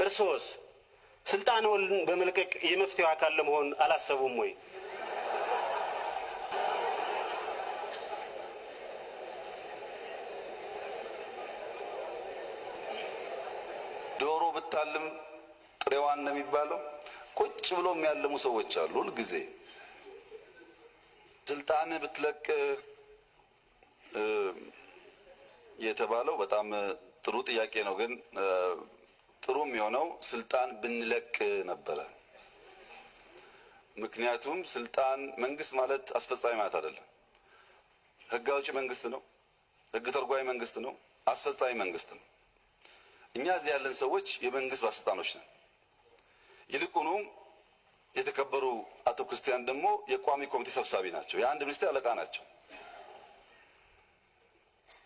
እርሶስ ስልጣኑን በመልቀቅ የመፍትሄው አካል ለመሆን አላሰቡም ወይ? ዶሮ ብታልም ጥሬዋን ነው የሚባለው። ቁጭ ብሎ የሚያልሙ ሰዎች አሉ። ሁል ጊዜ ስልጣን ብትለቅ የተባለው በጣም ጥሩ ጥያቄ ነው። ግን ጥሩ የሚሆነው ስልጣን ብንለቅ ነበረ። ምክንያቱም ስልጣን መንግስት ማለት አስፈጻሚ ማለት አይደለም። ህግ አውጪ መንግስት ነው፣ ህግ ተርጓሚ መንግስት ነው፣ አስፈጻሚ መንግስት ነው። እኛ እዚህ ያለን ሰዎች የመንግስት ባለስልጣኖች ነን። ይልቁኑ የተከበሩ አቶ ክርስቲያን ደግሞ የቋሚ ኮሚቴ ሰብሳቢ ናቸው፣ የአንድ ሚኒስቴር አለቃ ናቸው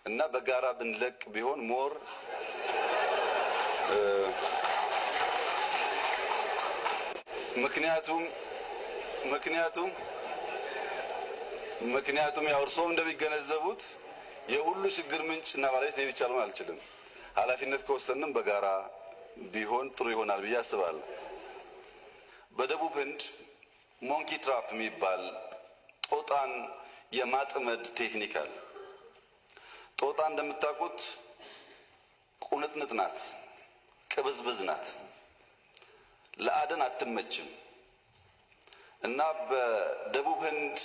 እና በጋራ ብንለቅ ቢሆን ሞር ምክንያቱም ያው እርስዎም እንደሚገነዘቡት የሁሉ ችግር ምንጭ እና ባለቤት እኔ ብቻ ልሆን አልችልም። ኃላፊነት ከወሰንም በጋራ ቢሆን ጥሩ ይሆናል ብዬ አስባለሁ። በደቡብ ህንድ ሞንኪ ትራፕ የሚባል ጦጣን የማጥመድ ቴክኒክ አለ። ጦጣ እንደምታውቁት ቁንጥንጥ ናት፣ ቅብዝብዝ ናት፣ ለአደን አትመችም እና በደቡብ ህንድ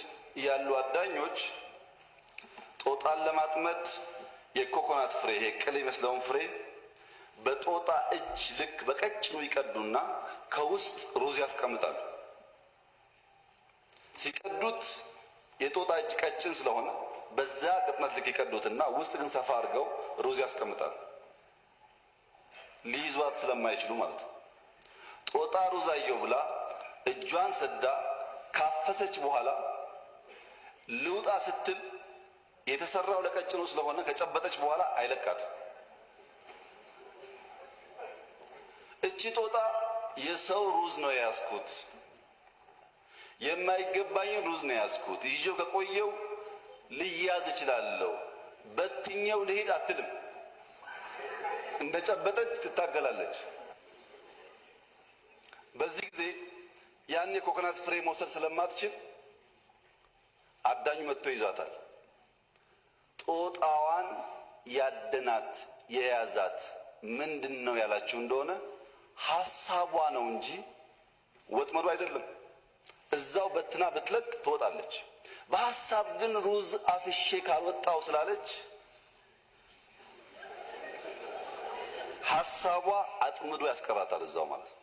ያሉ አዳኞች ጦጣን ለማጥመድ የኮኮናት ፍሬ ይሄ ቅል የሚመስለውን ፍሬ በጦጣ እጅ ልክ በቀጭኑ ይቀዱና ከውስጥ ሩዝ ያስቀምጣሉ። ሲቀዱት የጦጣ እጅ ቀጭን ስለሆነ በዛ ቅጥነት ልክ ይቀዱትና ውስጥ ግን ሰፋ አድርገው ሩዝ ያስቀምጣሉ። ሊይዟት ስለማይችሉ ማለት ነው። ጦጣ ሩዝ አየው ብላ እጇን ሰዳ ካፈሰች በኋላ ልውጣ ስትል የተሰራው ለቀጭኑ ስለሆነ ከጨበጠች በኋላ አይለቃትም። እቺ ጦጣ የሰው ሩዝ ነው የያዝኩት፣ የማይገባኝን ሩዝ ነው የያዝኩት፣ ይዤው ከቆየው ልያዝ እችላለሁ፣ በትኛው ልሄድ አትልም። እንደጨበጠች ትታገላለች። በዚህ ጊዜ ያን የኮኮናት ፍሬ መውሰድ ስለማትችል አዳኙ መጥቶ ይዛታል። ጦጣዋን ያደናት የያዛት ምንድነው ያላችሁ እንደሆነ ሐሳቧ ነው እንጂ ወጥመዱ አይደለም። እዛው በትና ብትለቅ ትወጣለች። በሐሳብ ግን ሩዝ አፍሼ ካልወጣው ስላለች ሐሳቧ አጥምዶ ያስቀራታል እዛው ማለት ነው።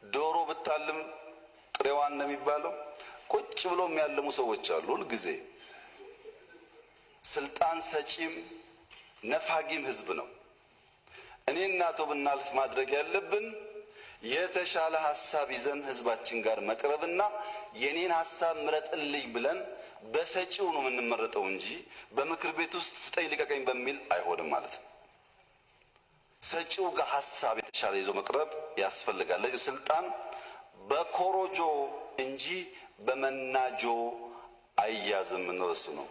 ዶሮ ብታልም ጥሬዋን ነው የሚባለው። ቁጭ ብሎ የሚያልሙ ሰዎች አሉ። ሁል ጊዜ ስልጣን ሰጪም ነፋጊም ህዝብ ነው። እኔና አቶ ብናልፍ ማድረግ ያለብን የተሻለ ሐሳብ ይዘን ህዝባችን ጋር መቅረብና የኔን ሐሳብ ምረጥልኝ ብለን በሰጪው ነው የምንመረጠው እንጂ በምክር ቤት ውስጥ ስጠኝ ልቀቀኝ በሚል አይሆንም ማለት ነው። ሰጪው ጋር ሐሳብ የተሻለ ይዞ መቅረብ ያስፈልጋል። ለዚህ ስልጣን በኮሮጆ እንጂ በመናጆ አያዝም ነው።